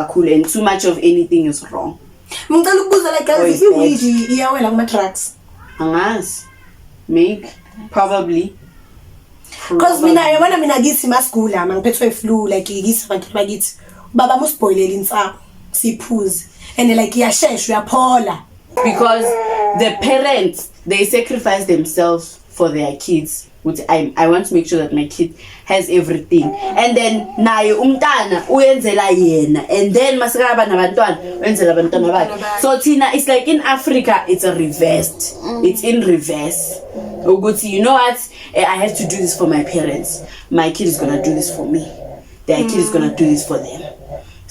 cool and too much of anything is wrong. Ngicela ukubuza like guys iwiji iyawela kuma drugs. Angazi. Maybe probably. Because mina ngithi masigula mangiphethwe flu like ngisi abantu bakithi baba muspoilele insapho siphuze and like iyashesha uyaphola because the parents they sacrifice themselves for their kids. Which I want to make sure that my kid has everything, and then naye umntana uyenzela yena, and then masikaba nabantwana uyenzela abantwana bakhe. So Tina, it's like in Africa it's a reversed. It's in reverse. Ukuthi, you know what, I have to do this for my parents, my kid is gonna do this for me, their kid is gonna do this for them.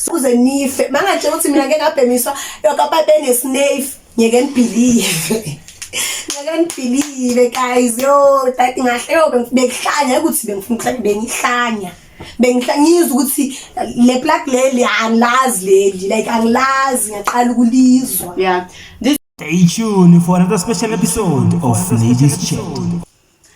Kuze nife manje ukuthi mina ngeke ngabhemiswa yokapapa enesnave ngeke ngibelieve. I can't believe guys, yo, that thing ngahle bengihlanya ukuthi bengifuna bengihlanya. Bengihlanyizwa ukuthi le plug leli angilazi leli, like angilazi ngaqala ukulizwa. Yeah. Stay tuned for another special episode of Ladies Chat.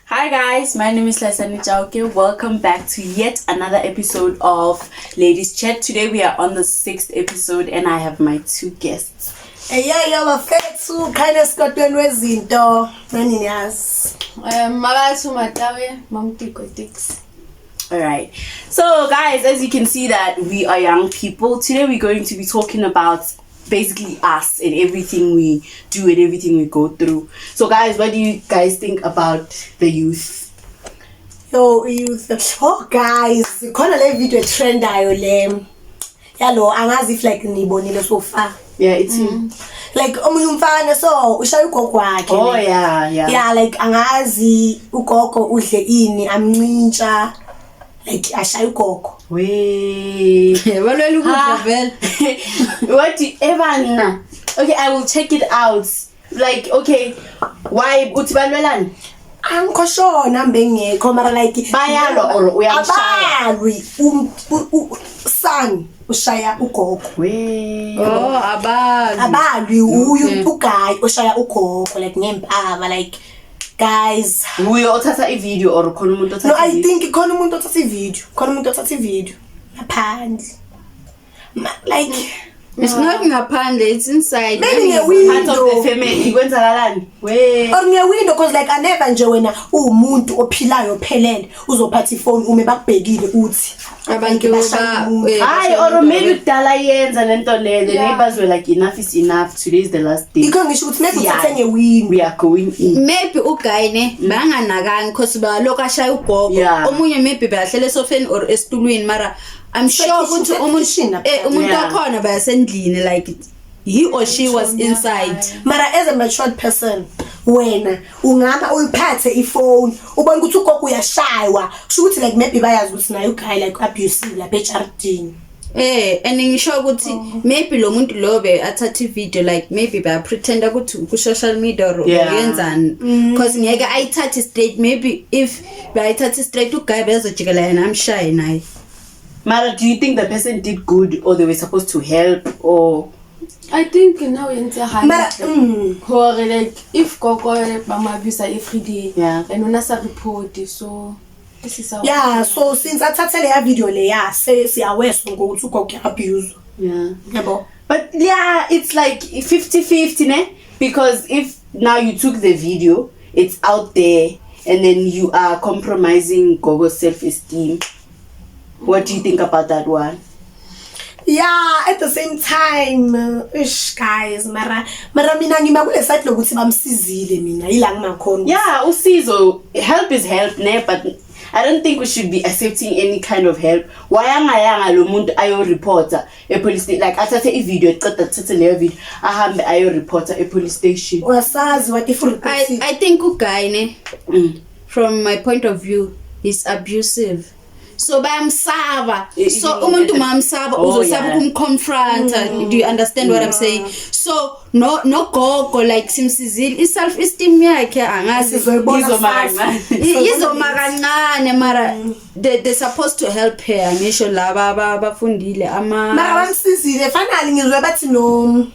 Hi guys, my name is Lasani Chauke. Welcome back to yet another episode of Ladies Chat. Today we are on the 6th episode and I have my two guests. Yeah, bafethu khanya sikotweni wezinto nani niyazi. Mabathu Matawe, Mamtiko Tix. Alright, so guys, as you can see that we are young people. Today we're going to be talking about basically us and everything we do and everything we go through. So guys, what do you guys think about the youth? Yo, youth. Oh guys, khona le video trendayo le. Yalo angazi if like nibonile so far. Yeah, it's him. Like omunye umfana so ushaya ugogo wakhe. Oh yeah. Yeah, like angazi ugogo udle ini amncintsha like ashaya ugogo. Wait. Balwela ukudla vele. What do you ever? Okay, I will check it out. Like, okay, why uthi balwelani? Angikoshona mbengekho mara like bayalwa or uyamshaya. Abalwi son ushaya ugogo. Oh, abalwi uyu uguy ushaya ugogo like ngempava like guys. Uyo othatha i-video or khona umuntu othatha? No, I think khona umuntu othatha i-video. Khona umuntu othatha i-video. Ngaphandle. Like it's not ngaphandle, it's inside. Maybe a window. Part of the family. Kwenzakalani? We. Or nge window cause like I never nje wena umuntu ophilayo phelele uzophatha ifone ume bakubhekile uthi abantu hayi or maybe kudala yenza lento le the neighbors were like enough is enough, today is the last day. Because ngisho ukuthi maybe uthathe nge window we are going in. Maybe uguy ne banganakani because ba lokho ashaya ugogo. Omunye maybe bahlele sofeni or esitulweni mara I'm sure ukuthi umuntu wakhona bayasendlini like he or she was inside. Mara as a matured person wena ungaba uyiphathe ifone ubona ukuthi ugogo uyashaywa kusho ukuthi like maybe bayazi ukuthi nayo uguy like abusive lapha echardini. And ngisho ukuthi maybe lo muntu lo be athatha i-video like maybe ba pretenda ukuthi ku social media or yenzani because ngeke ayithathe straight. Maybe if bayithathe straight uguy bezojikela yena amshaye naye. Mara, do you think the person did good or they were supposed to help or? I think now in the like if Gogo mama abuse every day and unasa report so this is how so since athathe le video le say aware ngokuthi ugogo abuse yabo but it's like 50-50 ne, because if now you took the video it's out there and then you are compromising Gogo's self-esteem. What do you think about that one? Yeah, at the same time, guys, mara mina ngimabule side lokuthi bamsizile mina ila ngimakhona. Yeah, usizo, help is help ne, but I don't think we should be accepting any kind of help. Wayanga lo muntu ayo reporter a police station like athathe I video eqeda thathe leyo video ahambe ayo reporter a police station. Wasazi what if I think uguy ne from my point of view is abusive. So bayamsaba. So umuntu mamsaba uzosaba ukumconfront. Do you understand what I'm saying? So no gogo like simsizile iself esteem yakhe angazi izoma kancane mara they're supposed to help her ngisho laba bafundile ama mara bamsizile finally ngizwe bathi no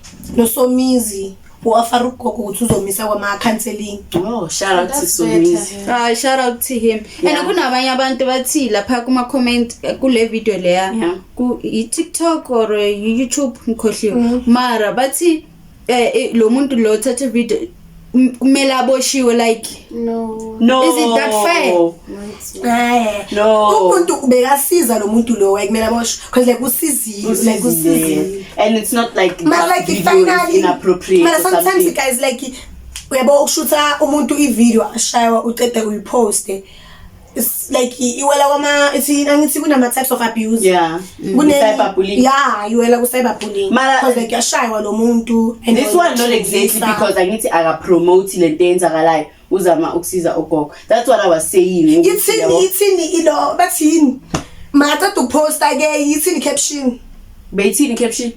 Somizi uoffer ugogo ukuthi uzomisa kwama counseling. Oh, shout out to That's Somizi. better. Shout out to him. Yeah. And kunabanye abantu bathi lapha kuma comment kule video leya Yeah. ku TikTok or YouTube ngikhohliwe. Mara bathi lo muntu lo thatha video kumele aboshiwe like No. Is it that fair? Hayi. No. Umuntu ubekasiza lo muntu lo ekumele aboshwe because like usizile like usizile. And it's not like Mara that like video finally is inappropriate Mara or sometimes something. guys like uyabo ukushuta umuntu ivideo ashaywa uqede uyiposte. It's like iwela kwama angithi kunama types of abuse. Yeah. Cyberbullying. Yeah, iwela ku cyberbullying. Mara- Because like yashaywa lo muntu and This one not exactly because I need to promote le nto enzakalayo uzama ukusiza ugogo. That's what I was saying. ithini ilo bathini mathatha upost ake ithini caption Beyithini caption?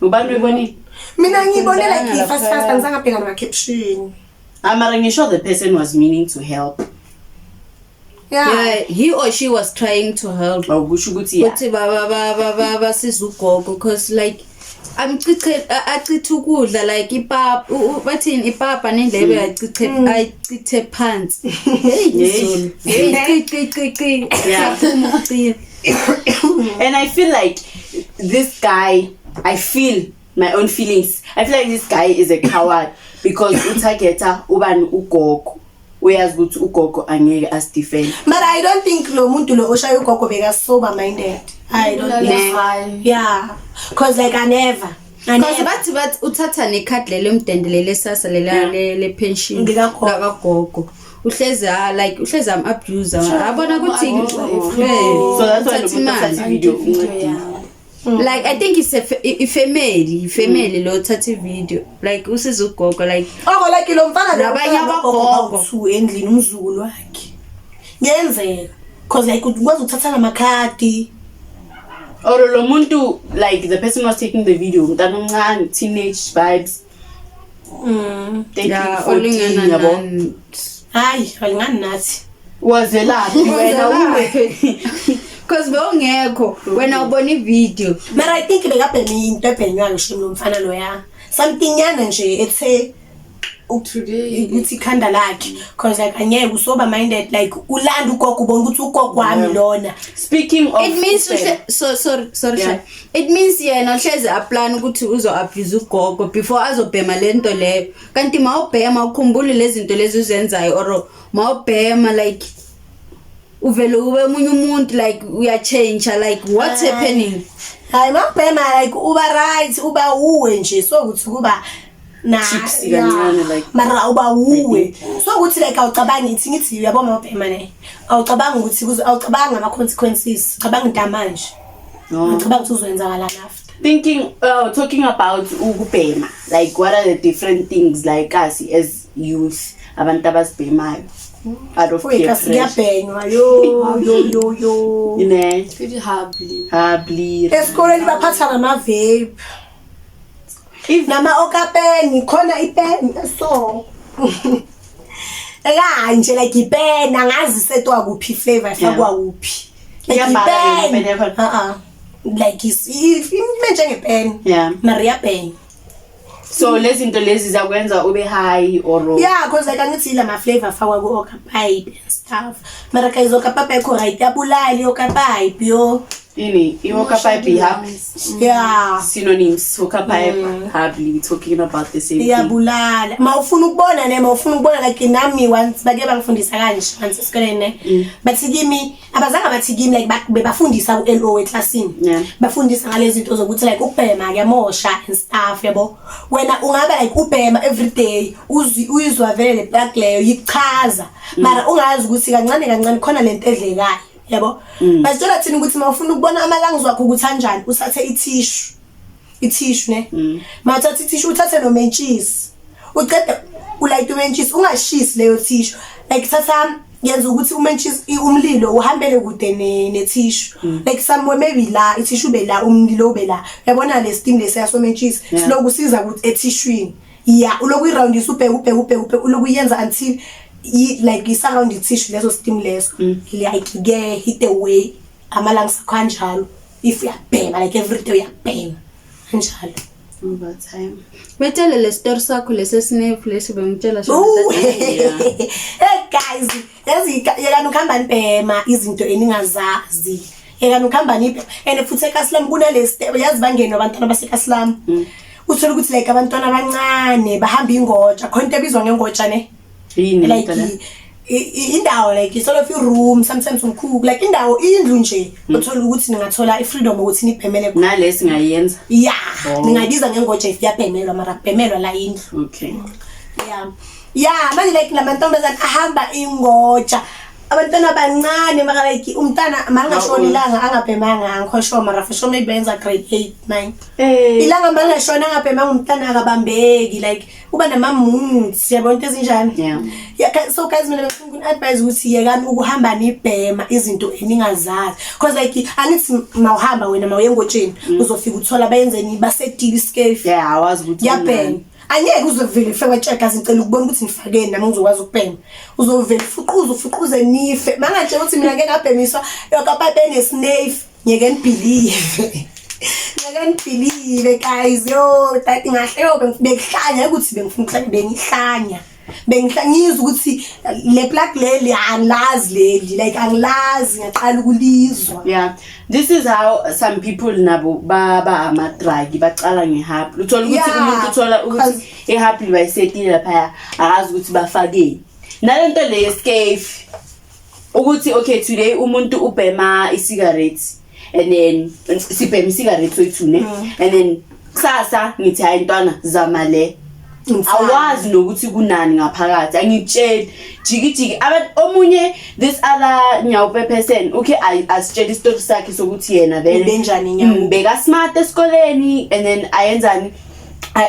Ubani uyibonile? mina ngibone like Ngibona fast lapha. angizangabheka nama caption Mara ngisho the person was meaning to help. yeah, he or she was trying to help. Awukusho ukuthi yeah. Uthi baba siza ugogo because like achithe ukudla like ipapa bathini ipapa nendlebe achithe phansi. Hey Yeah. And I feel like this guy, I feel my own feelings. I feel like this guy is a coward because utargeta ubani ugogo. Uyazi ukuthi ugogo angeke asdefend. but I don't think lo muntu lo oshaya ugogo beka sober minded. I don't think yeah because like I never because bathi uthatha necard lelo mdendelele sasa le pension lakagogo uhlezi like uhlezi am abuser abona ukuthi So that's why the mother video. like I think it's a family lo thatha video like usiza ugogo like oh like lo mfana Nabanye abagogo. two endlini umzukulu wakhe ngenzeka because like ukwazi ukuthatha namakhadi. Or lo muntu, like the person was taking the video, mntana omncane, teenage vibes. 13, 14 yabo. Hayi alingani nathi Wazelaphi wena uwe. because bewungekho wena ubona ivideo mara I think bekabhemi into ebhenywayo shimo lo mfana lo ya something yana nje ethe Today ukuthi ikhanda lakhe because like angeke usoba minded like ulanda ugogo ubona ukuthi ugogo wami lona. Speaking of it means sorry Yeah. it means yena uhlezi aplan ukuthi uzo abuse ugogo before azobhema lento leyo kanti mawubhema ukhumbule lezi zinto lezi uzenzayo or mawubhema like uvele ube umunye umuntu like uya change like what's happening. Hayi mabhema like uba right uba uwe nje so ukuthi kuba na Chips kancane, like- mara uba uwe so ukuthi like awucabangi ngithi uyabona mabhema ne awucabangi ukuthi awucabangi ama consequences cabanga into manje awucabangi ukuthi uzoyenzakalana after talking about ukubhema, like what are the different things like us as youth abantu abasibhemayo out of peer pressure. Siyabhenywa yo Ine pretty hardly. habli. esikoleni baphatha nama vape If nama okapeni khona ipeni so eka nje like ipeni angazi setwa kuphi flavor fakwa kuphi like Iyabhala ipeni le pen like if njenge pen Yeah. Maria pen so lezi zinto lezi zakwenza ube high or yeah because like angithi la ma flavor fakwa ku okapipe and stuff mara kaizo okapipe ko right yabulali okapipe yo ini iwoka pipe hab yeah synonyms woka pipe habli, we talking about the same thing. iyabulala mawufuna ukubona like nami once bake bangifundisa kanje once esikoleni ne bathi kimi abazange bathi kimi like bebafundisa uLO eclassini Yeah. bafundisa ngalezi zinto zokuthi like ubhema kuyamosha and stuff yabo wena ungaba like ubhema every day uyizwa vele le black leyo yichaza mara ungazi ukuthi kancane khona lento edlekayo yabo basitshela thina ukuthi mawufuna ukubona amalungs wakho ukuthi kanjani usathe itissue ne mathatha itissue uthathe no mentshisi uqeda ulayita umentshisi ungashisi leyo tissue like thatha yenza ukuthi umentshisi umlilo uhambele kude ne tissue like somewhere maybe la itissue be la umlilo be la yabona le steam lesaso mentshisi siloku siza ukuthi etissue yeah uloku iroundisa ubheke uloku yenza until like surround the tissue leso steam leso like get hit away amalungs kanjalo if uyabhema like every day uyabhema kanjalo over time. Betshele le story sakho lesesnap lesi bengitshela Ooh. shona. Hey guys, yazi yekani ukuhamba nibhema izinto eningazazi. Yekani ukuhamba nibhema and futhi eKasilam kunalesi yazi bangena abantwana baseKasilam. Uthola ukuthi like abantwana abancane bahamba ingoja, khona into ebizwa ngengoja ne. Yini Like phela? indawo like sort of a room sometimes umkhuku like indawo indlu nje uthola ukuthi ningathola ifreedom ukuthi nibhemele khona. Nalesi ngayenza. Yeah, Oh. ningabiza ngengoja if yabhemelwa mara bhemelwa la indlu. Okay. Yeah, manje like lamantombazana ahamba ingoja. Abantwana abancane mara like umntana mangashona ilanga angabhemanga angikhosho mara for sure maybe benza grade 8 9. Ilanga mangashona angabhemanga umntana akabambeki like uba namamunzi yabona into ezinjani. Yeah, so guys mina ngifuna advise ukuthi yekani ukuhamba nibhema izinto eningazazi because like angithi mawuhamba wena mawuyengotsheni uzofika uthola bayenzeni basedili scafe. Yeah, awazi ukuthi. Yabhema. Angeke uzovela ifeke wetsheka ngicela ukubona ukuthi nifakeni nami ngizokwazi ukubhema. Uzovela ufuquze nife. Manje ukuthi mina ngeke ngabhemiswa yokapapa enesnave ngeke nibelieve. Ngeke nibelieve guys yo that ngahle yo bengihlanya ukuthi bengifuna ukuhlanya bengihlanya. Bengihlangiza ukuthi le plug leli angilazi leli like angilazi ngaqala ukulizwa. Yeah, this is how some people nabo baba amadragi baqala ngehap. Uthola ukuthi umuntu uthola ukuthi ehap libayisetile lapha akazi ukuthi bafakeni. Nalento le escape ukuthi okay today umuntu ubhema cigarettes and then sibhema cigarettes wethune and then kusasa ngithi hayi ntwana zama le awazi nokuthi kunani ngaphakathi angitsheli jikijiki omunye this other nyawupe person okay asitshela istory sakhe sokuthi yena vele benjani nyawu beka smart esikoleni and then ayenzani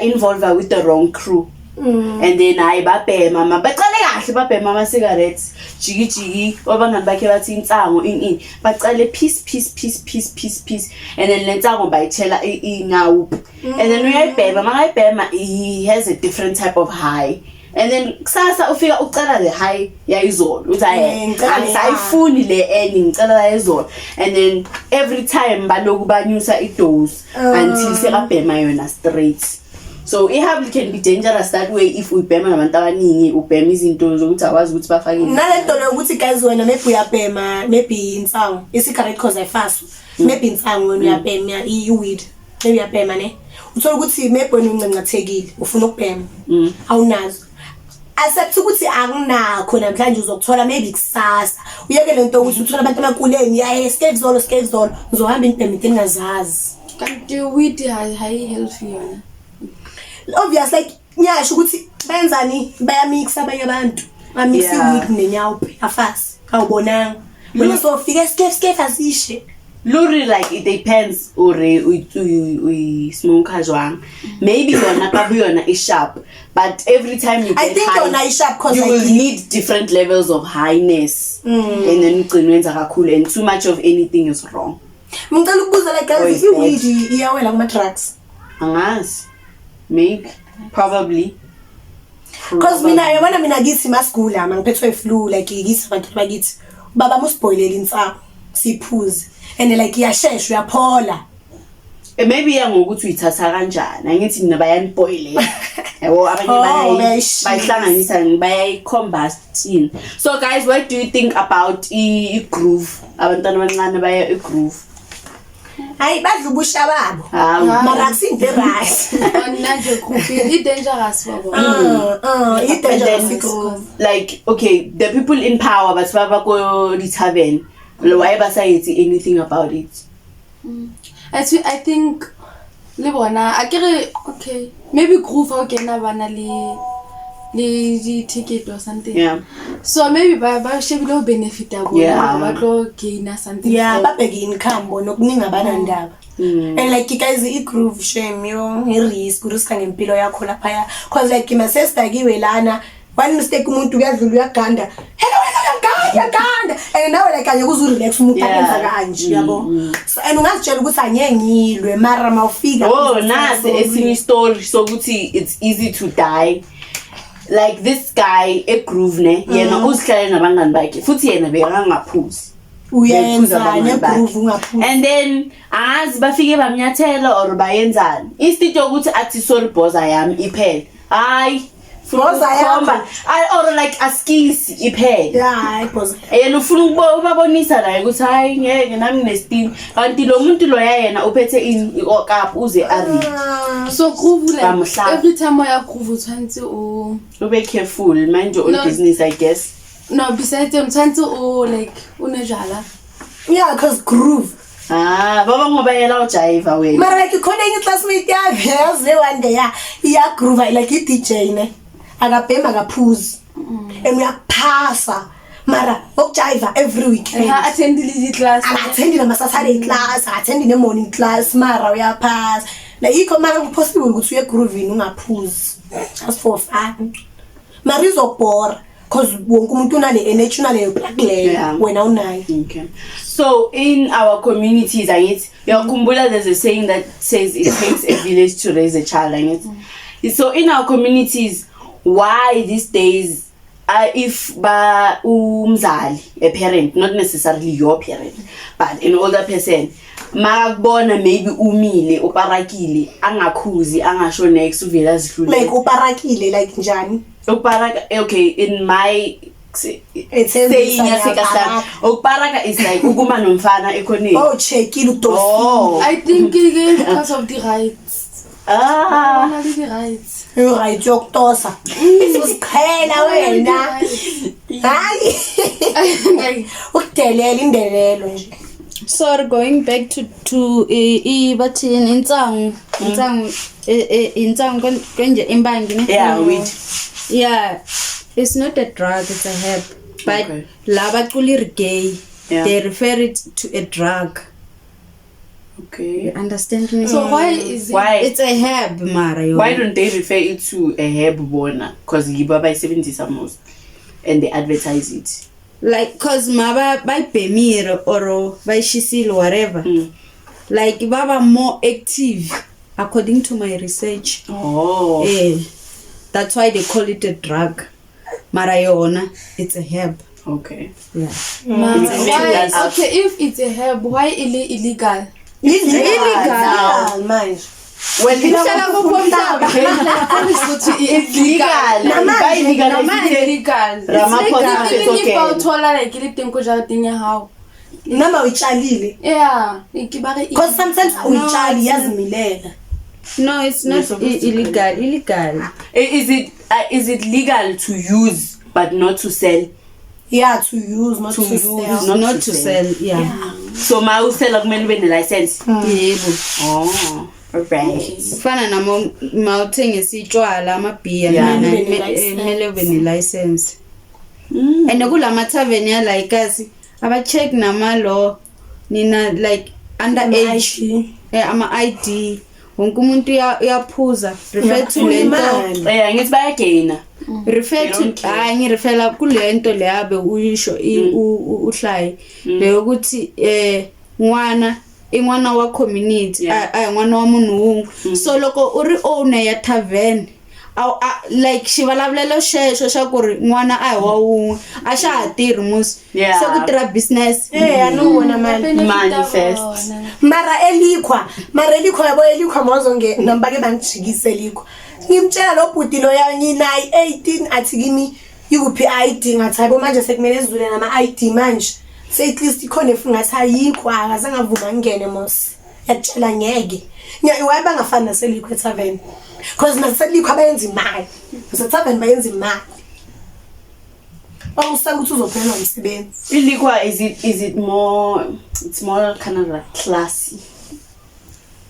involve with the wrong crew and then hayi babhema mama baqale kahle babhema ama cigarettes jikijiki obangani bakhe bathi insango ini baqale piece and then lensango bayithela inyawu and then uyayibhema makayibhema he has a different type of high and then kusasa ufika ucela le high yayizolo uthi ayifuni le ending ngicela yayizolo and then every time baloku banyusa idose until sekabhema yona straight. So ihab can be dangerous that way if ubhema nabantu abaningi ubhema izinto zokuthi awazi ukuthi bafake nalento lokuthi guys wena maybe uyabhema maybe insango isigarette cause ayifasu maybe insango wena uyabhema iweed maybe uyabhema ne uthola ukuthi maybe wena uncancathekile ufuna ukubhema awunazo accept ukuthi akunakho namhlanje uzokuthola maybe kusasa uyeke lento ukuthi uthola abantu amakuleni yaye skate zolo uzohamba indbhema into engazazi kanti weed high healthy yona obvious like nyasho ukuthi benzani bayamix abanye abantu bamix weed nenyawupe afasi awubonanga wena sofika escape asishe Luri like it depends or we smoke ajwang maybe yona kabu yona is sharp but every time you get I think high, yona is sharp cause you like will need different levels of highness and then ugcinwenza kakhulu and too much of anything is wrong. ngicela ukubuza like guys iweed iyawela kuma drugs Angazi maybe probably cause mina ngithi masigula mangiphethwe flu like ngithi abantu bakithi baba muspoilele insako siphuze and like iyashesha uyaphola maybe yangokuthi uyithatha kanjani angithi mina bayaniboile yabo abanye bayihlanganisa bayayicombustin. So guys, what do you think about i-groove abantwana abancane baya i-groove? hayi badla ubusha babo mara akusinto right nanje grouping i dangerous babo i dangerous like okay the people in power but baba go the tavern why ba say anything about it? I think le bona akere okay maybe groove how can bana le ticket or something. Yeah, so maybe ba shebile benefit abo ba tlo gain something. yeah babheke income nokuninga abanandaba and like guys i-groove shame yo i-risk ngempilo yakho lapha cause like my sister kiwe lana one mistake umuntu uyadlula uyaganda hello uyaganda and now like anye kuzurelax umuntu ayenza kanje yabo so and ungazitshela ukuthi angengilwe mara mawufika nasi esinye story sokuthi it's easy to die like this guy e-groove ne yena uzihlale nabangani bakhe futhi yena bekangaphuzi uyenza bephuza ne abangani groove bakhe. ungaphuza. And then angazi bafike bamnyathela or bayenzani instead yokuthi athi sorry boza yami iphele hayi Boza yakho. or like askisi iphele Yeah, boza. yena ufuna ubabonisa la ukuthi hayi ngeke nami nestin kanti lo muntu lo yena uphethe iokap uze ari So groove like Bamhlaba. every time I groove tshwantse o ube careful mind your own No. business I guess. no besides tshwantse o like unejala. Yeah, cause groove. Baba ngoba yena ujive wena Mara like khona enye classmate yaze one day ya groove like I DJ ne. Akabhema akaphuzi. And uyaphasa. Mara ukujive every weekend. Ha attend the class. Akathendi nama Saturday class, akathendi ne morning class, mara uyaphasa. Like ikho mara possible ukuthi uye grooving ungaphuzi. Just for fun. Mara izobhora cause wonke umuntu unale energy unale plug leyo Yeah. wena unayo. Okay. So in our communities, I guess, Yakumbula, there's a saying that says it takes a village to raise a child. I guess. So in our communities, why these days, if ba umzali, a parent, not necessarily your parent, but an older person, makubona maybe umile, uparakile, angakhuzi, angasho next uvela zidlule. Like uparakile like njani? Uparaka, okay, in my saying yasikasana ukuparaka is like ukuma nomfana ekhoneni. Oh, checkile udosi. Oh. I think because of the rights. Only the rights. You right yokutosa. Usikhela wena. Hayi. Ukudelela indelelo nje. So going back to bathini insangu konje imbangi ne. Yeah, wait. Yeah, it's not a drug, it's a herb. But Okay. laba culi gay, Yeah. they refer it to a drug. You Okay. understand me? So why is it? Why? It's a herb, Mario. Why don't they refer it to a herb bona? Because yiba by 70 most, and they advertise it. Like, cause maba by Pemir or by Shisil, whatever. Like, baba more active, according to my research. Oh. That's why they call it a drug. Marayona, it's a herb. Okay. Yeah. Why? Okay, if it's a herb, why is it illegal? Illegal manje. Well, it's legal. Ramaphosa says Even if okay. bawuthola like ile teng ko jarateng ya hao. Nama uyitshalile. Yeah, ikibare Because sometimes uyitshali yazimilela. No, it's not illegal. Illegal. Is it legal to use but not to sell? Yeah, to use, not to use, sell. Not to sell. Yeah. So ma usela kumele ube license. Yebo. Oh. Alright. Fana na mawuthengisa itshwala amabhiya Yeah. kumele ube ne-license. And kulama tavern ya like us aba check nama law nina like underage ama ID wonke umuntu uyaphuza refer to lento Yeah, ngithi bayagaina. refer to ngirefela kulento leyabe uyisho uhlayi leyokuthi ngwana wa community ngwana wa munhu so loko uri owner ya tavern like xivulavulelo xexo xa ku ri n'wana a hi wa wun'we a xa ha tirhi musi se ku tirha business I know wona Manifest. mara elikhwa yabo elikhwa mawazonge nambake bangijikise elikhwa ngimtshela lo bhuti lo yanyinayi 18 athi kimi yikuphi ID ngathi hayibo manje sekumele ezule nama ID manje say at least ikhona efungathi ayikho akaze ngavuma ngene mos yatshela ngeke why bangafani naselikhwa tavern because naselikhwa bayenza imali tavern bayenza imali awusanga ukuthi uzophela umsebenzi Iliqua is it more, it's more kind of like classy.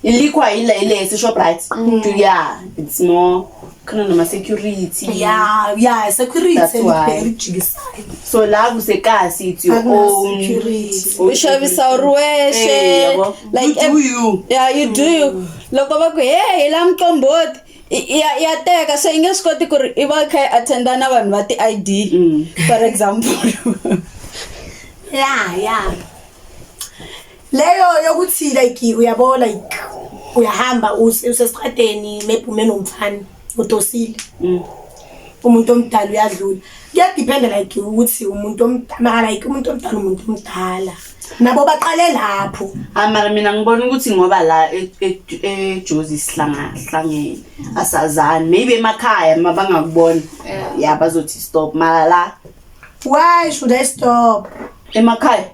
Iliqua ile Shoprite. Yeah, it's more kind of nama security. yeah security That's why. very jigisayo So la kusekasi it's your own security ushavisa uruweshe yabo. like You do you. yeah you do you loko va ku hey la mqomboti ya teka so inge swi koti ku ri i va kha attenda na vanhu va ti-ID for example yeah leyo yokuthi like uyabo like uyahamba usestradeni maybe ume nomfana udosile umuntu omdala uyadlula kuyadependa like ukuthi umuntu omdala like umuntu omdala umuntu omdala nabo baqale lapho. Mara mina ngibona ukuthi ngoba la eJozi sihlangene asazani maybe emakhaya mabangakubona yeah bazothi stop mara la why should I stop emakhaya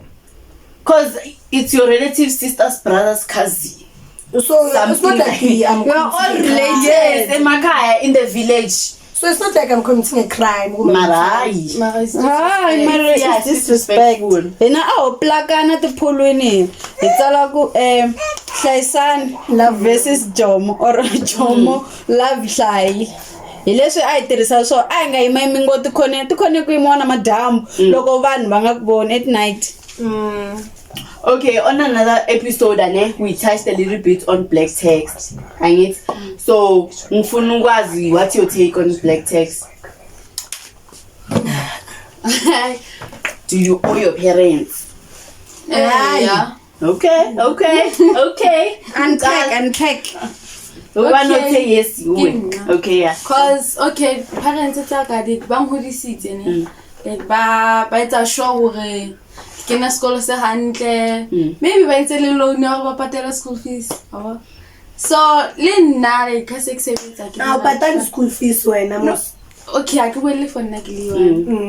because it's your relative sister's brother's cousin. So it's not like we are all related. Yes, emakhaya in the village. So it's not like I'm committing a crime. Mara it's disrespectful. Hina plakana tipholweni hi tsala ku Hlayisani love versus Jomo or Jomo love Hlayi. Hi leswi a hi tirhisa so a nga yima mingo tikhone ku yimiwa na madamu loko vanhu va nga ku voni at night. Okay, on another episode we touched a little bit on black text. So ngifuna ukwazi what's your take on black text? Do you owe your parents? Yeah. Okay. Unpack. One not say yes you will. Okay, yeah. Cause parents tsaka di bang hodisitse ne. Ba etsa sure hore ke na sekolo se hantle. Maybe ba itse le loan ya ba patela school fees. So le nna re ka se sebetsa ke. Now patela school fees wena mos. Okay, I can wait for Nakiliwa.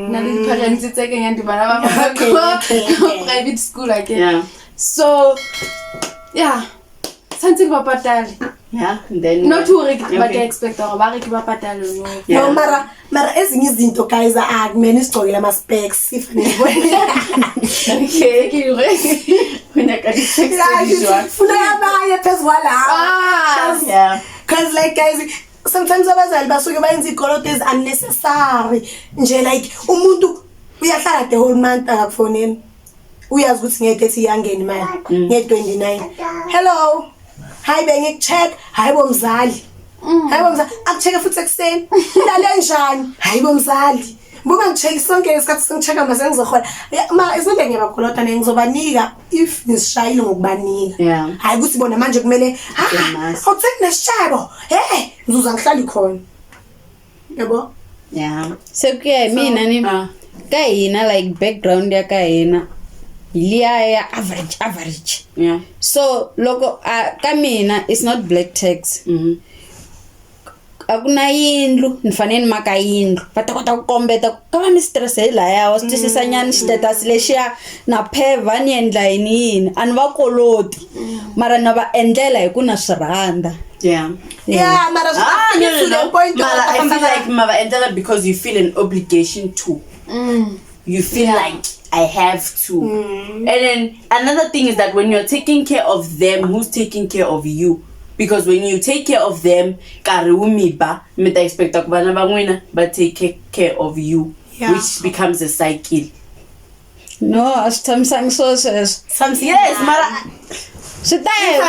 Now the parents are taking and private school again. Yeah. So, yeah, something about patal. Yeah, then not to but they expect or bariki patal. No, mara ezinye izinto guys akumele isigcokela ama specs if okay. When I can check funa abanye phezwala. Yeah. Cuz like guys sometimes abazali basuke bayenza igoloto is unnecessary nje like umuntu uyahlala the whole month akakufoneni uyazi ukuthi ngeke ethi yangeni imali nge29 hello hi bengikucheck hayibo mzali akucheke futhi ekseni ulale njani hayibo mzali buba ngicheck sonke isikhathi sengichecka mase ngizokhona ma izinto ngiyabagolota ngizobanika if nisishayile ngokubanika hayi ukuthi bona manje kumele awuthini nesishabo ngizoza ngihlali khona yabo yeah sekuya mina ni ka hina like background ya ka hina iliya average yeah so loko ka mina it's not black tax akuna yindlu nifanele maka yindlu batakota ku kombeta ka va mi stress la ya wa swisisa nyana status lexiya na pheva ni endla yini ani va koloti mara na va endlela hi ku na swiranda yeah mara no. Mara I feel like mava endlela because you feel an obligation to you feel like I have to and then another thing is that when you're taking care of them who's taking care of you because when you take care of them kare umiba meta expect ukubana bangwena but take care of you which becomes a cycle no asithamsangi so says yes mara sitaya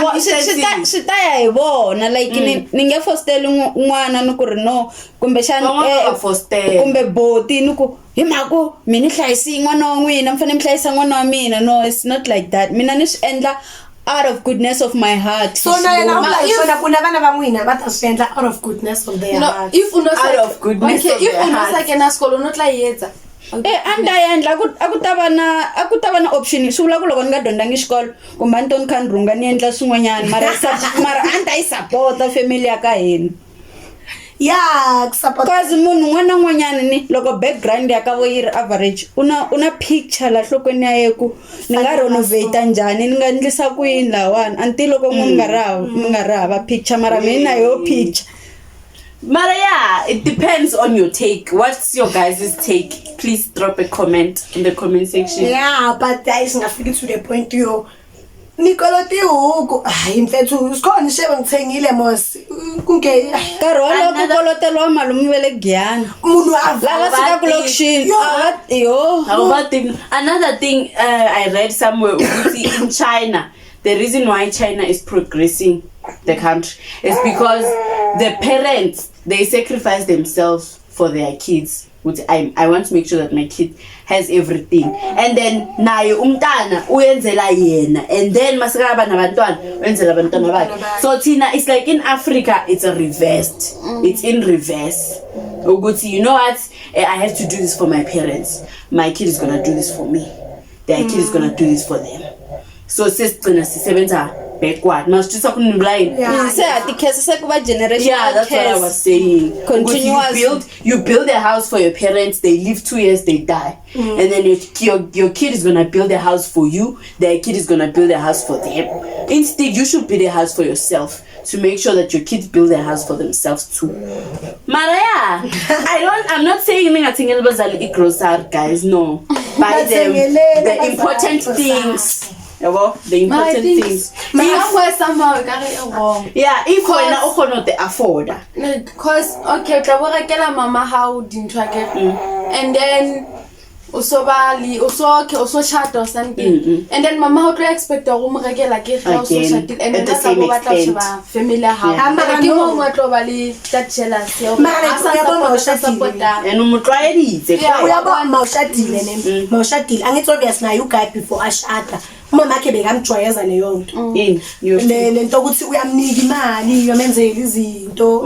hi vona like ninge fostela n'wana ni ku ri no kumbe kumbe boti ni ku hi mhako mina ni hlayisi n'wana wa n'wina mi fanele mi hlayisa n'wana wa mina no it's not like that mina ni swi endla out of goodness of my heart so na yena kuna vana va n'wina va ta swi endla out of goodness of their heart if uno out of goodness of if uno sakena skolo no tla yetsa andayendla aku ta va na option swi vula ku loko ni nga dyondangi xikolo kumbe a ni to ni kha ni rhunga ni endla swin'wanyana mara a ni ta yi sapota family ya ka hina support cause munhu n'wana n'wanyana ni loko background ya ka vo yi ri average una picture la nhlokweni ya yeku ni nga renovate njhani ni nga endlisa ku yini lawani until loko munhu nga ri hava picture mara mina yo picture Mara, yeah, it depends on your take. What's your guys' take? Please drop a comment in the comment section. Yeah, but guys, I feel to the point you. Nicoloti huku hayi mfethu sikhona shebe ngithengile mos kunke karolo kokolotelwa malume vele giyana munhu lava sika kulokishini another thing I read somewhere in China the reason why China is progressing the country is because the parents they sacrifice themselves for their kids which I want to make sure that my kid has everything and then naye umntana uyenzela yena and then masika nabantwana uyenzela abantwana bakhe so thina it's like in Africa it's a reversed it's in reverse Uguti, you know what? I have to do this for my parents. My kid is gonna do this for me. Their kid is gonna do this for them. So sis gonna sisebenza backward. Must just happen blind. Say the case sekuba generation. Yeah, that's what I was saying. Continuous. You build a house for your parents, they live 2 years, they die. And then your kid is gonna build a house for you, their kid is gonna build a house for them. Instead, you should build a house for yourself to make sure that your kids build a house for themselves too. Maria, I'm not saying it grocery, guys, no. Buy them the important things. The important things. Somehow wrong. Yeah, if we're not the afford. Because okay, tla mama how didn't track it, and then also shut or something, and then mama how to expect a room regular get house and then at the same extent. Family house. That jealous. And mawushadile angithi obvious naye uguy before ashada umama akhe bekamjwayeza leyo nto lento ukuthi uyamnika imali uyamenzela izinto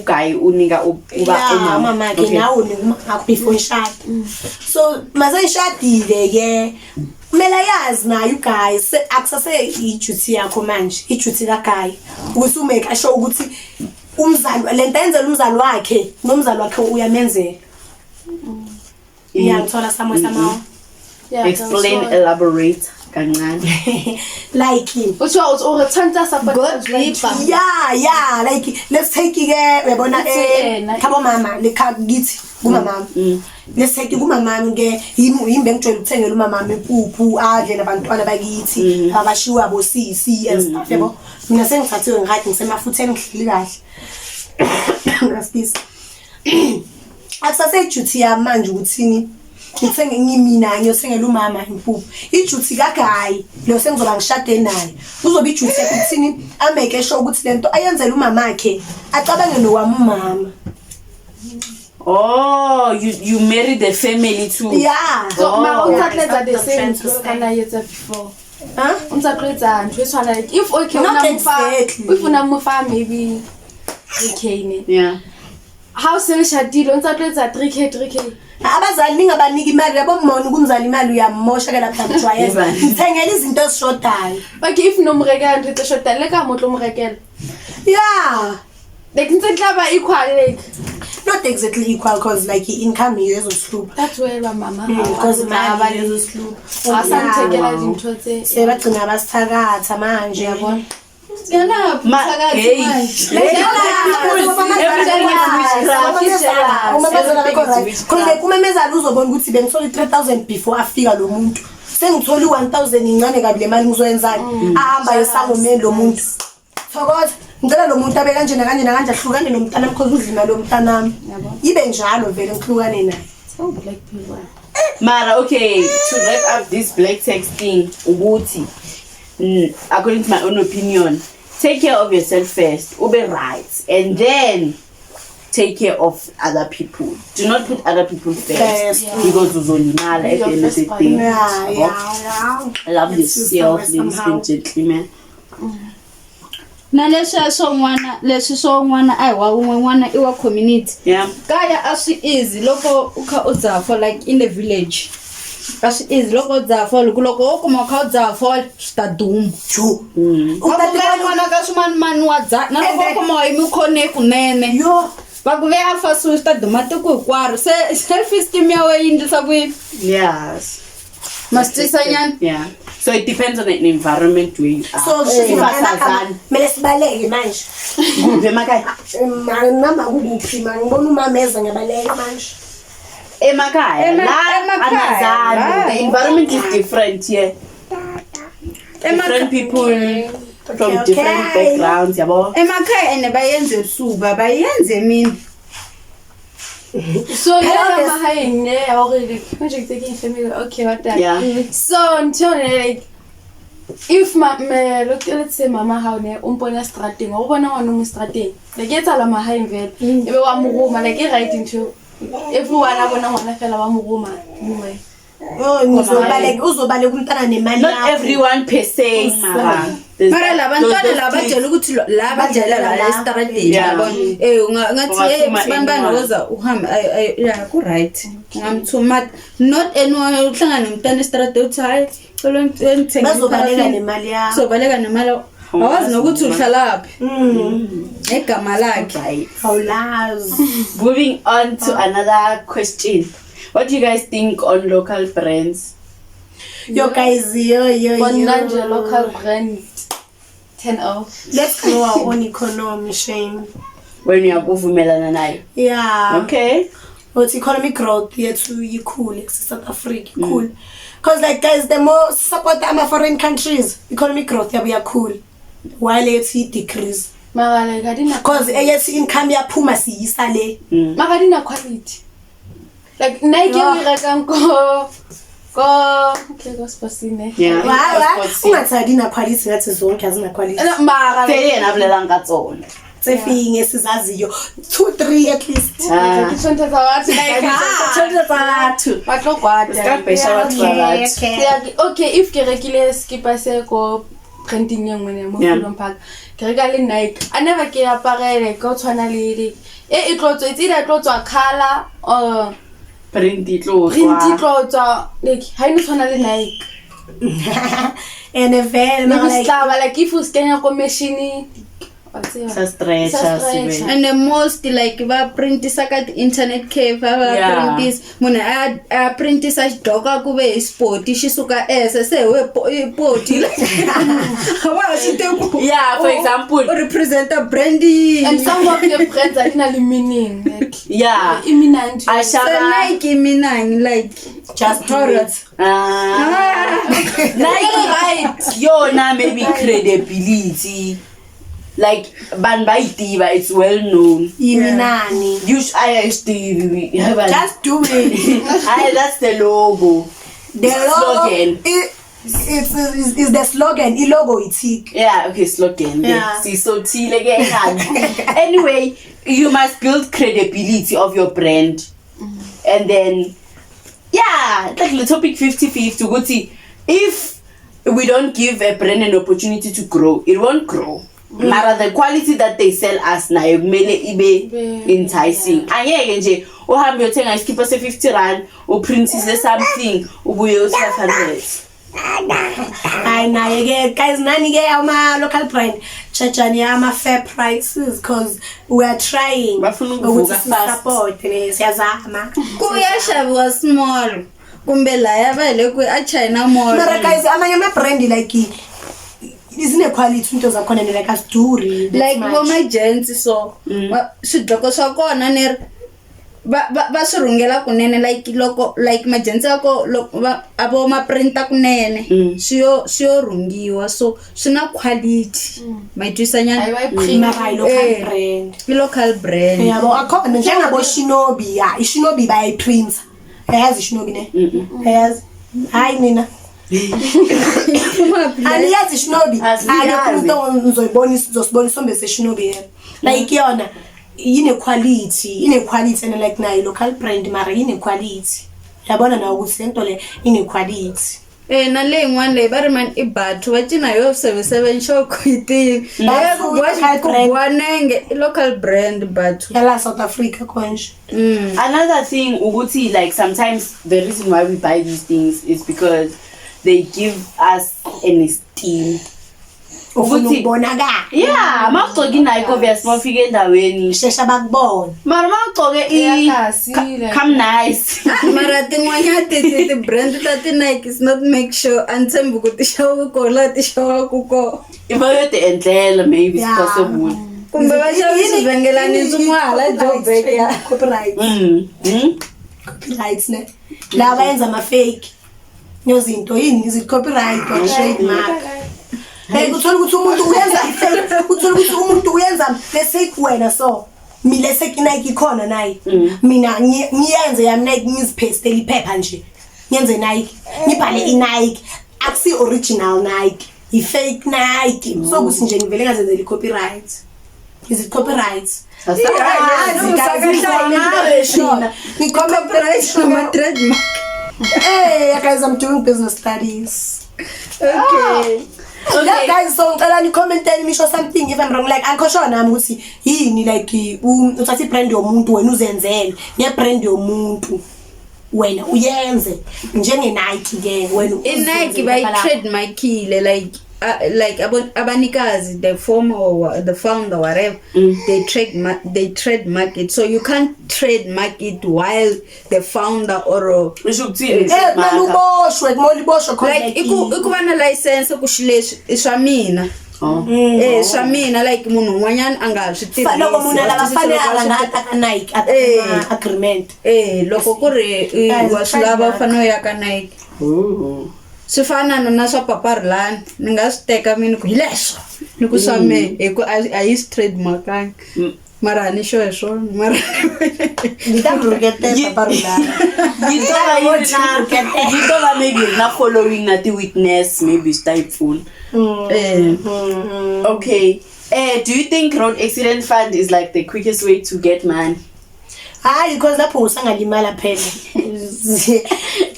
guy unika uba umama akhe nawo unika before ishada so mase ishadile ke kumele yazi naye uguy akusase iduty yakho manje iduty kaguy ukuthi umake sure ukuthi umzali lento enzela umzali wakhe nomzali wakhe uyamenzela. Yeah, tell us somehow. Yeah, explain, elaborate. Like him. Which was all the time that's about God deeper. Yeah, like let's take it. We're gonna kabo mama, the car git, mama. Let's take it, mama. Get him bank to tell you, mama, poo, agent about one bagiti, have a shoe about see and stuff. In a sense, I tell writing some foot and glass. That's this. As I said, duty a man would sing. Ngithenge ngimina ngiyosengela umama impuphu ijuthi kaGayi lo sengizobangishathe naye uzobe ijuthi ukuthini ameke sure ukuthi lento ayenzela umama wakhe acabange nowami umama. Oh, you married the family too. Yeah. So umthatha the same kana yetsa before. Umthatha ntwe tshwana like if okay if unamufa maybe 3k. Yeah. How selishadile umthatha 3k. Abazali ningabaniki imali yabo mona kumzali imali uyamosha ke lapha mjwayeza ngithengela izinto ezishodayo. Okay, if nomrekela into eshodayo leka motlo umrekela. Yeah. Like ntsentla equal like not exactly equal because like income here is slope. That's where mama because mama is slope. Asanthekela into tse sebagcina basithakatha manje yabona. Kumemeza uzobona ukuthi bengisole 3000 before afika lo muntu sengitholi 1000 incane kabi le mali ngizoyenzani ahamba yesangomeni lo muntu thokoza ngicela lo muntu abe kanje nakanje ahlukane nomntana because udlima lo mntanami ibe njalo vele ngihlukane naye. So black people. Mara, okay, to wrap up this black text thing, ubuthi according to my own opinion, take care of yourself first, ube right, and then take care of other people. Do not put other people first because uzolimala at the end of the day. Yeah. Love yourself, ladies and gentlemen. Na leswi swin'wana a hi wa un'wana I wa community. Yeah. Kaya a swi easy loko u kha u dzafa like in the village. A swi easy loko u dzafa loko u kuma kha u dzafa swi ta duma. N'wana ka swin'wana wa dzafa na loko u kuma hi mikhone kunene. Yo. Va ku veya fasi swi ta duma tiko hinkwaro se self esteem ya wena yi endlisa ku yini? Yes. Masitwisanyana. Yeah. So it depends on the environment where you are. So mele sibaleke manje. Kuphi emakhaya? Mama kuphi manje ngibona umama eza ngibaleke manje. Emakhaya. La the environment is different here. Different people from different backgrounds, yabo. Emakhaya ene bayenze suba bayenze mina. So yeah, mahayine already project taking family okay what that. Yeah. So until like if let's say mama how ne umpona strateng o bona ngwana mo strateng like etsa la mahae vele ebe wa mogoma like right into everyone abona ngwana fela wa mogoma Oh, uzobaleka umntana nemali yakho. Not everyone per se, mama. There's mara that- labantwana those labajela kids. ukuthi la bajela la estradeni Yeah. yabona ngathi Ungathuma sibani anyone. oza uhamba yeah ku right ngamthuma not anyone uhlangana nomntana estradeni uthi hayi cela ngithenge bazobaleka nemali yakho. sobaleka nemali awazi nokuthi uhlalaphi egama lakhe Right. Awulazi. Moving on to another question. What do you guys think on local brands? Yo guys, yo. Bona nje local brand 10 off. Let's grow our own economy, Shane. When you are kuvumelana nayo. Yeah. Okay. But economic growth yethu yikhulu South Africa cool. Because like guys, the more support ama foreign countries, economic growth yabo yakhulu. While yethu decrease. Mara like adina Because yethu income yaphuma siyisa le. mara adina quality. Like Nike we rekang ko okay go spasine. Yeah. Wa ungathandi na quality ngathi zonke azina quality. Mara Tell na vlela ngatsona. Sefinge sizaziyo 2-3 at least. Kitshonto tsa wathi Tshwanetse batho. ba tlo kwata. Skapesha batho ba batho. Okay, if ke rekile skipa se ko printing engwe ne mo Freedom Park. Ke reka le Nike. I never ke aparele go tshwana le e tlotso it's either tlotso color or Print itlo. print tlotso like ha ino tshwana le Nike. And a very like Like if you scan your machine Sa stretch. and the most like ba printisa ka internet cafe ba Yeah. printis mona a printisa doka ku be sport xi suka se we poti hawa xi te ku Yeah, for example. represent a branding and some of your brands are not meaning like Yeah. imminent. I so shall Nike minang like just do it. Nike right. Yo na maybe credibility. Like ban by Diva, it's well known. Iminani. Just Just do it. that's the logo. The logo Slogan. is the slogan. The logo it's it. Yeah, okay, slogan. Yeah. See, so T again. Anyway, you must build credibility of your brand. And then, yeah, like the topic 50-50. Go see, if we don't give a brand an opportunity to grow, it won't grow. Mara the quality that they sell us now, mele ibe enticing. Anye nje, uhambe uyothenga iskipa se 50 rand, uprintise something, ubuye u 500. I know again, guys. Nani get our local brand. Chachani ama fair prices because we are trying. Bafuna to ukuvuka fast. support. Siyazama. kuyashaviwa small kumbe la yavele ku a China mall Mara guys, amanye ama brand like isn't quality into zakhona ni like asduri. like my gents so swidloko swa kona ni va swi rhungela kunene like loko like magents yako loko avo ma printa kunene swi yo rhungiwa so swi na quality ma twisa nyana Mara local brand. local brand Yabo akhona njengabo Shinobi ya iShinobi by Prince. Ayazi Shinobi ne? Ayazi. Hayi nina. Aliyazi Shinobi. Akho ngizoyibona sombe se Shinobi. Like yona inequality and like nayo local brand mara inequality. Yabona na ukuthi lento le inequality. na le yin'wana leyi va ri mani i batho va cina yo 77 show quitini kuwanenge i local brand batho Yala South Africa konje. Another thing, Uguti, like sometimes the reason why we buy these things is because they give us an esteem. Uguti, Bonaka. yeah, mawugcoke Nike obviously mawufika endaweni. Shesha bakubona. Mara mawugcoke come nice. mara tin'wanyana ti brand ta ti Nike is not make sure antshembi ku ti xawa ko la ti xawaku ko If I endlela maybe it's Yeah. possible. kumbe va xavi swivhengelani swin'wana la Joburg ya Copyright. Copyrights ne. La bayenza ama fake. Nyozinto yini is it copyright or trademark? Hey kuthola ukuthi umuntu uyenza ifake, kuthola ukuthi umuntu uyenza fake wena so. Mina fake Nike khona nayi. Mina ngiyenze yami Nike ngizipaste iphepha nje. Ngiyenze Nike. Ngibhale iNike. Akusi original Nike. I fake Nike. So kuthi nje ngivele ngazenzela copyright. Is it copyright? trademark Hey guys, I'm doing business studies. okay Yeah, guys, so ngicela ni comment nisho something if I'm wrong, like ankosho nami ukuthi yini like uthatha ibrand yomuntu wena uzenzele ne brand yomuntu wena uyenze njenge Nike ke wena Nike by trademarkile like abanikazi the former or the founder whatever they trademark it, so you can't trademark it while the founder or uboshwe like ikuba na license kushileswi swa mina swa mina like munhu un'wanyana anga swi tirhisi loko munhu lava fanele a nga ataka Nike agreement loko ku ri wa swi lava fanele ya ka Nike swi fana na swa paparilani ni nga swi teka mina ku hileswo ni ku swa me a yi trademark mara ni sure mara ni ta brukete paparilani you don't maybe not following na the witness maybe stifle. Okay, do you think road accident fund is like the quickest way to get money? Because lapho usangalimala phela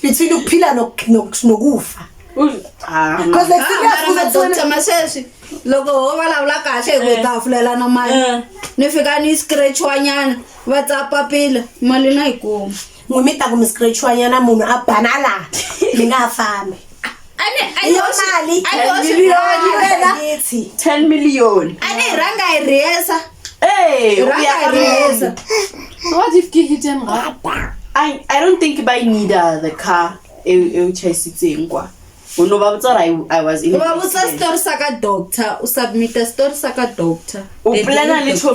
between ukuphila nokufa because like Dr. Masesi loko ho vulavula kahle ku ta fulela na mali ni fika ni scratch wanyana va tsapa pila mali na ikuma ngumita ku scratch wanyana munhu a banala ni nga fambi mali 10 million ane ranga iresa What if you hit him? I don't think by neither the car I was in ubabutsa story saka doctor usubmit story saka doctor uplana litho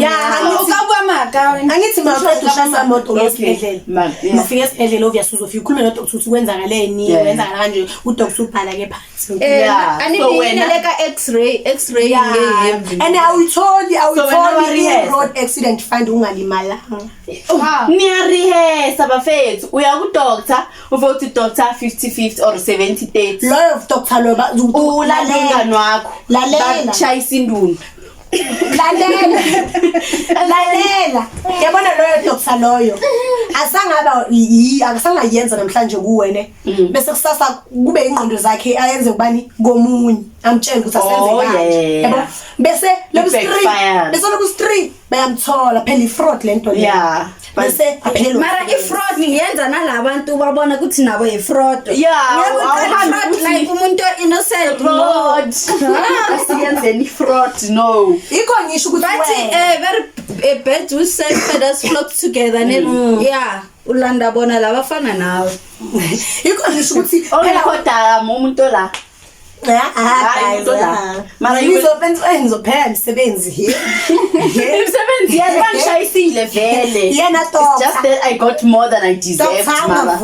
angithi mawuqeda ushaya moto esibhedlela ufika esibhedlela obviously uzofika ukhulume no doctor ukuthi kwenzakaleni wenzakala kanje udoctor ubhala ke phansi so wena leka x-ray and I will told you road accident fund ungalimala niyarihesa bafethu uya ku doctor uvote doctor 50-50 or 70-30 loyo doctor lo ulalela nwakho bachayisa indunu lalela yabona loyo doctor loyo akasangayenza namhlanje kuwene bese kusasa kube ingqondo zakhe ayenze kubani komunye amtshela ukuthi asenze kanje yabo bese lobu street bayamthola phela ifraud lento le bese aphela mara ifraud ngiyenza nalabantu babona ukuthi nabo ifraud like umuntu innocent fraud asiyenze ifraud no iko ngisho ukuthi very bad to say feathers flock together ulanda bona laba fana nawe iko ngisho ukuthi phela kodwa umuntu la mara ngizophela msebenzi imsebenzi yami bangishayisile vele yena just that I got more than I deserved mara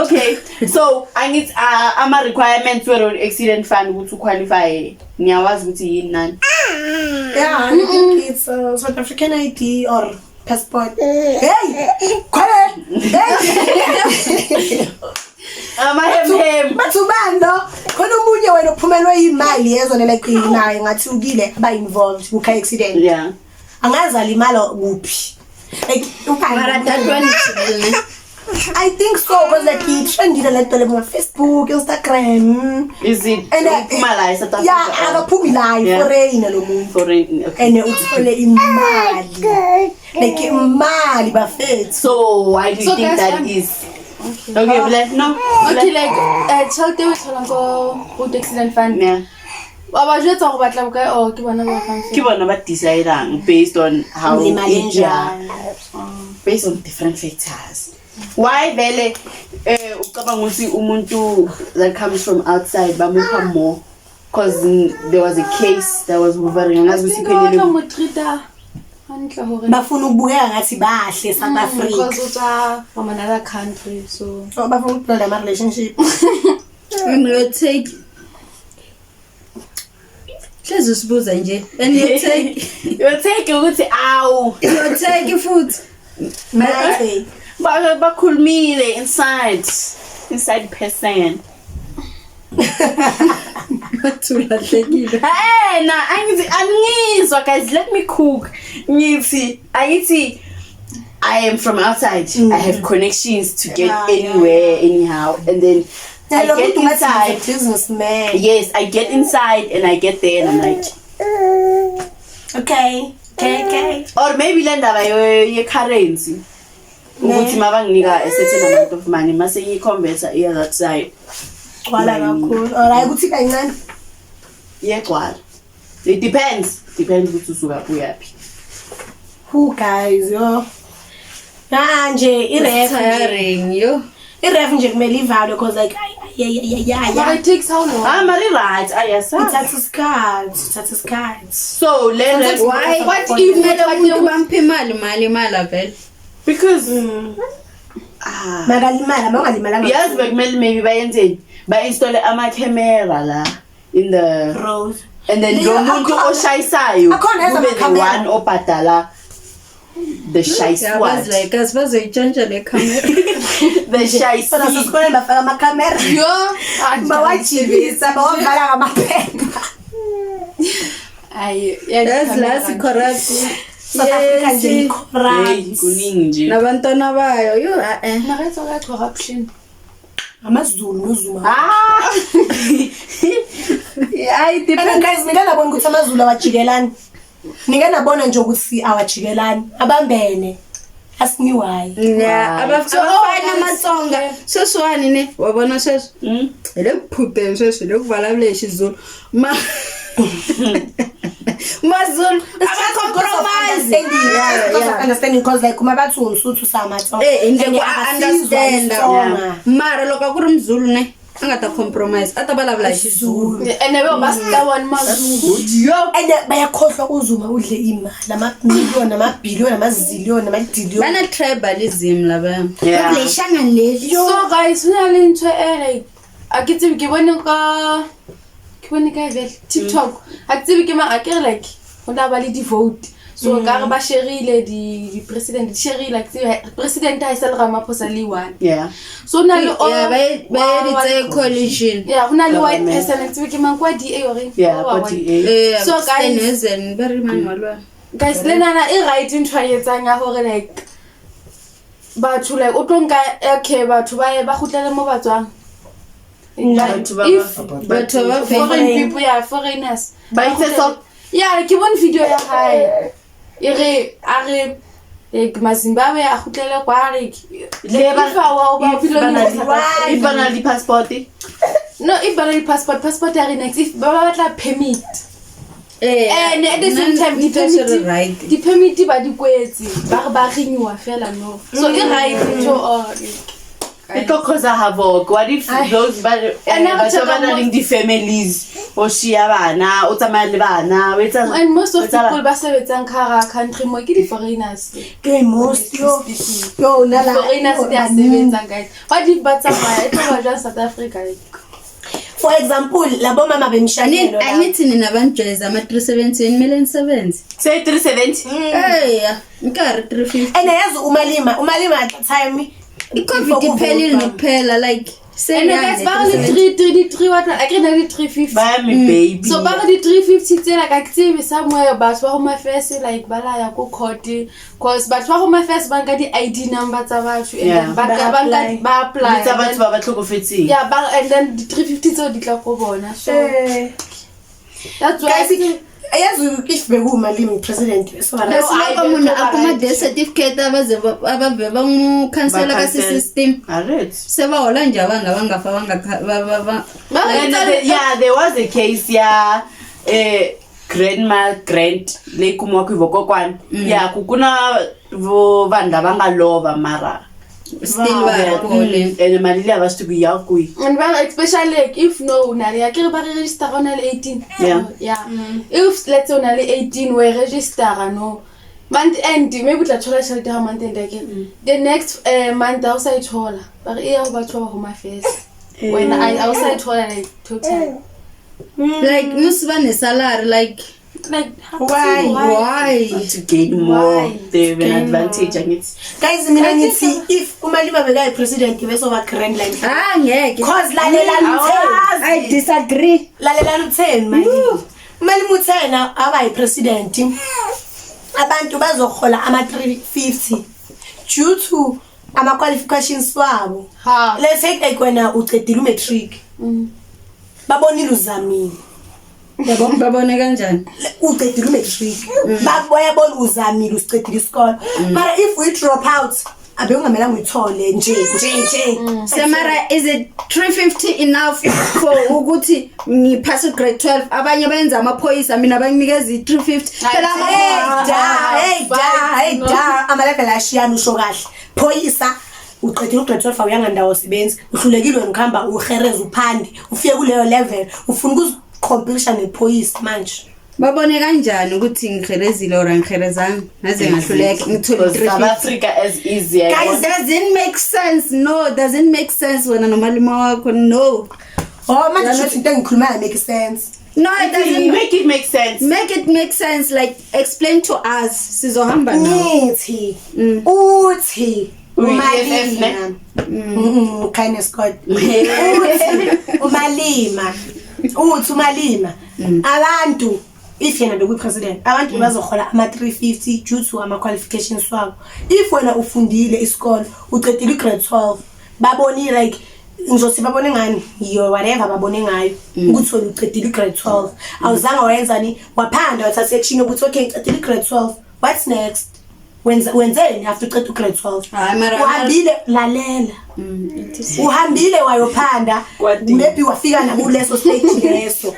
okay so angithi ama requirements we road accident fund ukuthi qualify niyawazi ukuthi yini nani I think it's South African ID or passport bathubando khona umunye wena uphumelwe imali yezona like naye ngathi ukile ba involved ku car accident angazali imali kuphi like mara that one I think so because like it trended like on Facebook, Instagram. Is it uphumala South Africa? Akaphumi live foreign lo muntu. Foreign, okay. And uthole imali. Like imali bafethu. So why do you think that is? Okay, no. Okay, like child they thola go road accident fund. Aba jwetsa go batla bokae o ke bona ba fang. Ke bona ba decide based on how based on different factors. Why vele ucabanga ukuthi umuntu that comes from outside bamupha more because there was a case that was hovering ngazi ukuthi kwenye mo treater hantle hore bafuna ukubukeka ngathi bahle South Africa because uta from another country so bafuna ukubuild ama relationship you take hlezi sibuza nje and you take ukuthi awu you take food manje bakhulumile inside person bathulahlekile na angizwa guys let me cook ngithi I am from outside I have connections to get anywhere anyhow and then I get inside. Businessman. Yes, I get inside and I get there and I'm like, Okay. or maybe le ndaba ye-currency ukuthi mabanginika a certain amount of money mase ngiyiconverta iya that side Wala kakhulu. Alright, ukuthi kancane. yegcwala. It depends ukuthi usuka kuyaphi. Who guys, yo. Manje tiring yo. iref nje kumele ivalwe because like But it takes how long? Mali right, ayasa. ithatha isikhathi. So let's Why? What What if if not umuntu bampa imali vele? because Makalimala, mangalimala yazi bekumele maybe bayenzeni ba-install ama-camera la in the Rose. and then Leyo, lo muntu akhona- oshayisayo akhona kube the ezama-camera. one obhadala the shy squad. Like bazoyitshontsha le camera. The shy Bona squad. sesikoleni bafaka amakhamera. Yo, Bawajibisa, bawavala ngamaphepha. That's last corrupt. South Africa nje Hey, i-corrupt. kuningi nje. Nabantwana bayo yo Mara it's all corruption. AmaZulu noZuma. Ah! I And guys, nikanabona ukuthi amaZulu awajikelani. Nikanabona nje ukuthi awajikelani. Abambene. Asiniwayi. Yeah, abafana amatsonga sesiwani ne wabona seso ele kuphuphe seso le kuvala lexi Zulu mazulu abacompromise Understanding because like uma bathi umsuthu samatsonga. inde And ku abasizwa understand isitsonga. mara loko akuri mzulu ne angata compromise ata balavula xizulu And never must that one Mazulu. Yo! And bayakhohlwa uzuma udle imali amamiliyoni amabhiliyoni amaziliyoni amadiliyoni. bana tribalism laba Yeah. Leshanga leli. So guys, we are into like akitsi ke bone ka vele TikTok. Akitsi ke ma akere like hona ba le di vote. So ka re ba sherile di president sherile like president ha isel Ramaphosa le one. Yeah. So na le yeah bayeditse coalition Yeah, hona le white person akitsi ke mang kwa DA ore. Yeah, but So guys, guys very man walwa guys le nana e right into etsang ya hore like batho like o tlonka okay batho ba khutlele mo batswang. Batho ba- If batho ba foreign people, yeah, foreigners. Ba itse so Yeah, ke bone video ya hae. Ere are like Mazimbabwe a khutlele kwa re Le ba- if wa ba if bana di passport. No, if bana passport are next if ba batla permit. And at the same time the permit ba di kwetse ba renewa fela no. So e right to all. It could cause a havoc. What if those banaling the families or Shia bana or Tamale bana? And most of people ba sebetsang ka country mo ke di foreigners. Ke most yo nala. Foreigners they are sebetsang guys. What if ba tsamaya e tloba jwa South Africa? For example, labo mama bemshanelo. angithi nina banjeza ama 370 million 70 say 370. hey ngikari 350 And yazi umalima at the time iCovid iphelile nokuphela like And guys ba le 3 what I can only 350. Buy me baby. So ba di 350 tsela ka tsebe somewhere batho ba home affairs like bala ya ko court cause batho ba home affairs ba nka di ID number tsa batho and then ba apply. It's about ba tlhokofetseng. Yeah, and then the 350 tso di tla go bona. So that's why guys ayazi if bekumalimi president so Loko munhu akuma death certificate abave bangucancela ka system Alright. se va hola njani vanhu lava nga fa va Yeah, there was a case grandma grant leyi kumiwa ku hivokokwana yeah ku kuna vanhu lava nga lova mara still va kole ene mali leyi a va swi tivi ya kwihi. and well, especially like if no nale ya kere ba register on 18. Yeah. If let's say on 18 we register no month end maybe tla thola tšhelete ha month end again. The next month I also thola ba re ya ba thola home affairs when I also thola like total like musi va ne salary like why To gain more they have an advantage angithi. guys mina ngithi if umalima beka president bese ba grand line ngeke cause lalela I disagree lalela utheni manje umalima uthena aba yi president abantu bazokhola ama 350 due to ama qualifications wabo Ha. let's say like wena uqedile matric babonile uzamile yabo babone kanjani uqedile matric bayabona uzamile usiqedile isikole mara if we drop out abe ungamelanga uyithole nje Samara, is it 350 enough for ukuthi ngiphase grade 12 abanye benza amaphoyisa mina abanginikeza i350 phela hey da amalevel ashiyana usho kahle phoyisa uqedile ugrade 12 awuyangandawo sibenzi uhlulekile wena ukhamba uhereza uphande ufike kuleyo level ufuna ukuzicompetisha nephoyisa manje babone kanjani ukuthi ngiherezile or ngiherezanga naze ngahluleka ngithole Because South 350 Africa as easy. guys doesn't make sense no doesn't make sense wena nomalima wakho no manje shothi into engikhulumayo make sense no it doesn't Make it make sense. make it make sense like explain to us sizohamba now nithi uthi EFF ne? kindness god umalima abantu if yena beku president abantu bazohola ama 350 due to ama qualifications wabo if wena ufundile isikole uqedile grade 12 baboni like ngizothi babone ngani yo whatever babone ngayo ukuthi wena uqedile grade 12 awuzange wayenzani waphanda wathatha section ukuthi okay uqedile grade 12 what's next wenzeni after uqeda grade 12 Hayi, mara- uhambile lalela uhambile wayophanda maybe wafika nakuleso stage leso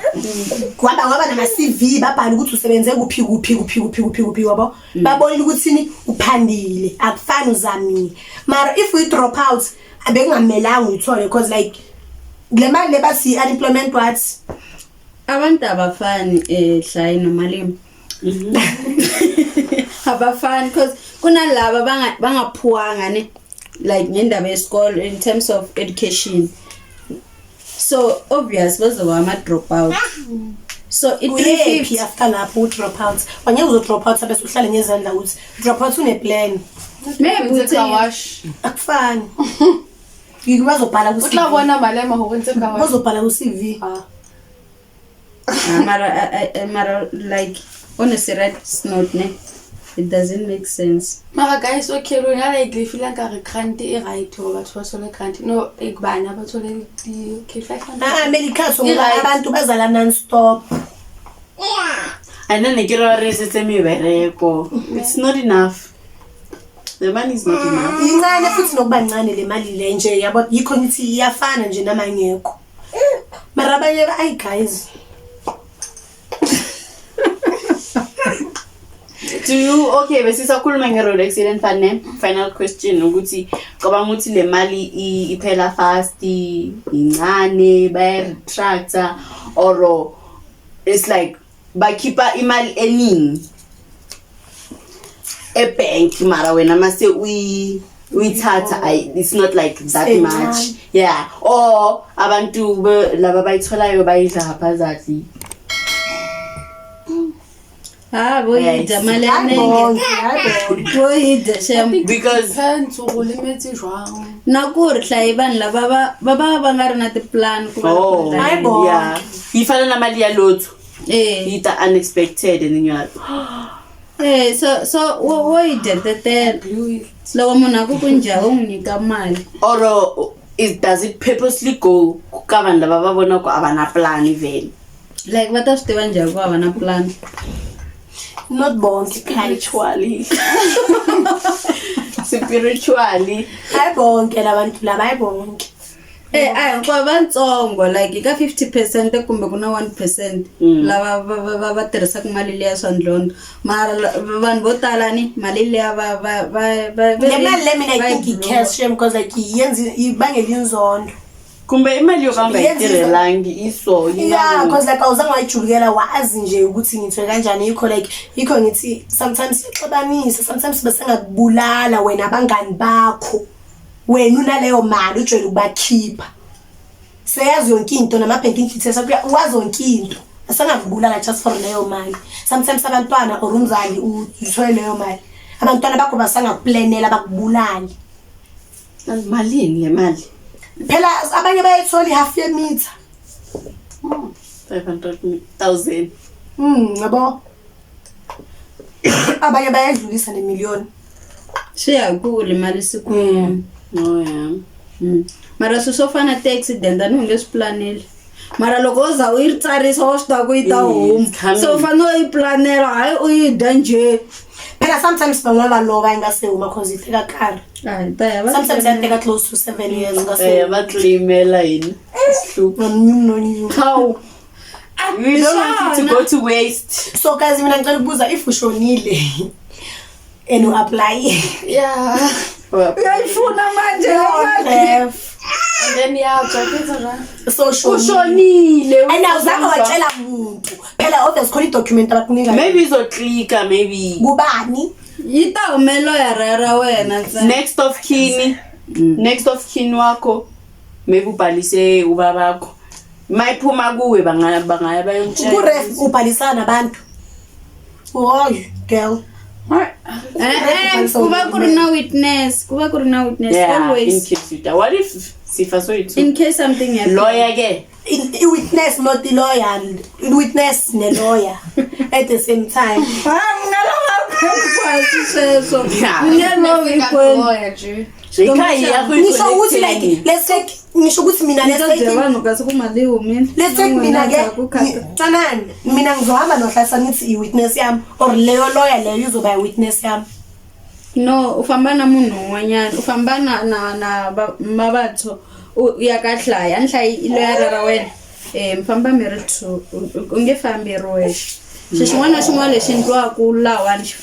kwaba nama CV babhala ukuthi usebenze kuphi wabo babonile ukuthi ni uphandile akufani uzamile mara if we drop out abengamelanga uyithole because like le mali lebasi unemployment what abantu abafani hlayi nomalimi abafani because kunalaba bangaphuwanga ne like ngendaba yesikole in terms of education so obvious bazoba ama drop out so it uyephi after lapho u drop out wanye uzo drop out bese uhlale ngezandla ukuthi drop out une plan maybe Wenze car wash. akufani ngibazobhala ku O tla bona malema ho rentse car wash. bazobhala ku CV mara like on a serious note ne it doesn't make sense Mara guys okay lo ya like le feel ka re grant e right ho batho ba sole grant no ekubana ba sole di okay 500 America so abantu bazala non stop And then they get a raise it's not enough. The money is not enough. incane futhi nokuba ncane le mali le nje yabo yikho ngithi iyafana nje namangekho mara abanye ay guys Do you okay besisakhuluma nge-road accident fund ne final question ukuthi ngoba nguthi le mali iphela fast incane bay retractor or it's like bakhipha imali eningi ebank mara wena mase uyithatha it's not like that much yeah or abantu laba bayitholayo bayidla haphazardly boyida mali enenge boyida shem because depends o limetse jwang nakuri hlayi vanhu lava va nga ri na tiplan ku oh yeah ifana na mali ya lotho it's unexpected and then you're like so wo yi detetela loko munhu a ku kunjhani u n'wi nyika mali or does it purposely go ka vanhu lava va vona ku a va na plan even like va ta swi tiva njhani ku va va na plan not bonke spiritually hayi bonke labantu laba hayi bonke kwa vantsongo like eka 50% kumbe ku na 1% lava va tirhisaka mali liya swa ndlondo mara vanhu vo tala ni mali liya le mali le mina I think i cash because like yenzi ibangela inzondo kumbe imali yo kanga itirhelangi iso yeah because like awuzange wayijulukela wazi nje ukuthi ngithwe kanjani yikho like yikho ngithi sometimes ixabanisa sometimes basengakubulala wena abangani bakho wena unaleyo mali ujwayele ukubakhipha seyazi yonke into nama banking details wazi yonke into asengakubulala just for leyo mali sometimes abantwana or umzali uthwele leyo mali abantwana bakho basangakuplanela bakubulala malini le mali phela abanye bayithola half ye meter 500,000 yabo abanye bayadlulisa ne million Siyakule mali sikwini. Oh yeah. Mara susofana ti-accident a ni wu nge swi planeli mara loko u za u yi tsarisa wa swi tiva ku yi ta huma so u fanele u yi planela hayi u yi dya njhe phela sometimes van'wana va lova yi nga se huma cause yi teka nkarhi sometimes ya teka close to 7 years nga se va claimela yini how we don't want it to go to waste. So guys mina ngicela ukubuza if ushonile and u apply Yeah. uyayifuna manje and And then so Ushonile. and awuzange watshela muntu phela obvious khona i-document abakunika Maybe izoclicka maybe. kubani yi ta humelo ya ra wena ntsena. Next of kin wakho maybe ubhalise ubabakho. Mayiphuma kuwe bangaya bayomtshela. kuref ubhalisana nabantu oy girl kuba ku ri na witness Yeah, in always case you die. What if sifa so it in case something happens. lawyer ke? i-witness not the lawyer i-witness ne-lawyer at the same time sweswo Yeah. ngelowikweni ngisho ukuthi like let's take ngisho ukuthi mina vanhu kasi ku mali humini let's take mina ke tsanani mina ngizohamba nohlasa ngithi i-witness yami or leyo lawyer leyo izoba i-witness yami no u famba na munhu un'wanyana u famba na mavatho ya ka hlaya ni hlayi loyara ra wena mi famba mi ri two u nge fambi ri wexe xin'wana na xin'wana lexi endliwaku lawani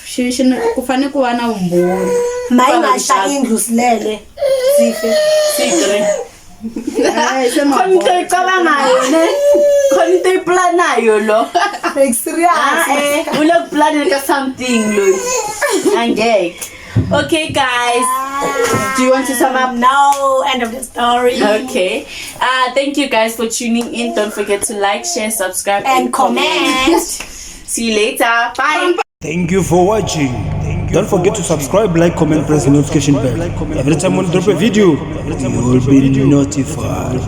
ku fanele ku va na vumbhoni mayi nga xa indlu silele sife Khona icabangayo ne? Khona into iplanayo lo. like serious Ule kuplanela something lo. Angeke. Okay guys. Do you want to sum up? no end of the story Okay. Thank you guys for tuning in. Don't forget to like, share, subscribe and comment. See you later. Bye. Thank you for watching. Don't forget to subscribe, like, comment, press the notification bell. Every time we drop a video, you will be notified.